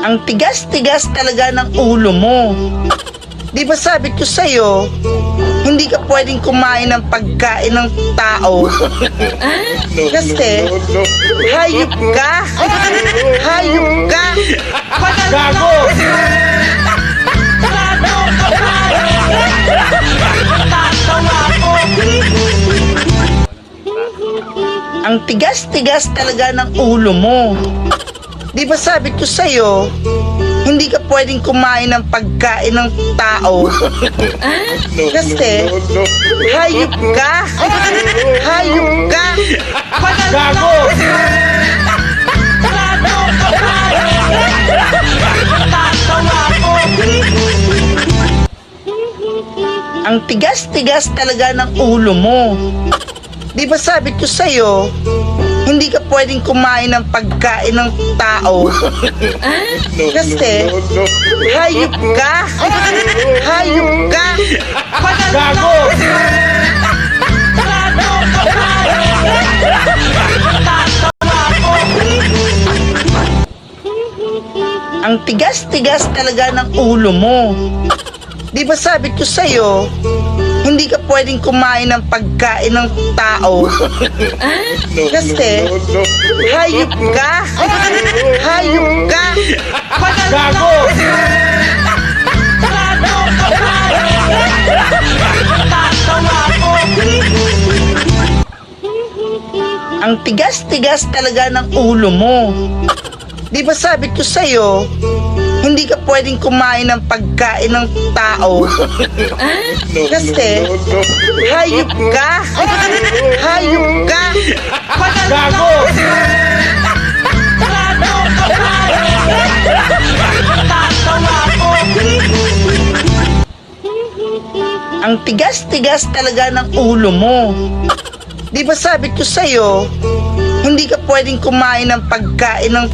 Ang tigas-tigas talaga ng ulo mo. Di ba sabi ko sa'yo, hindi ka pwedeng kumain ng pagkain ng tao. Kasi, hayop ka! Hayop ka! Gago! Ang tigas-tigas talaga ng ulo mo. Di ba sabi ko sa'yo, hindi ka pwedeng kumain ng pagkain ng tao. Kasi, hayop ka! Hayop ka! Gago! Ang tigas-tigas talaga ng ulo mo. Di ba sabi ko sa'yo, hindi ka pwedeng kumain ng pagkain ng tao. Kasi, hayop ka! Hayop ka! Gago! Ang tigas-tigas talaga ng ulo mo. Di ba sabi ko sa'yo, hindi ka pwedeng kumain ng pagkain ng tao. Kasi, hayop ka! Hayop ka! Gago! Ang tigas-tigas talaga ng ulo mo. Di ba sabi ko sa'yo, hindi ka pwedeng kumain ng pagkain ng tao. Kasi, hayop ka! Hayop ka! Gago! Ang tigas-tigas talaga ng ulo mo. Di ba sabi ko sa'yo, hindi ka pwedeng kumain ng pagkain ng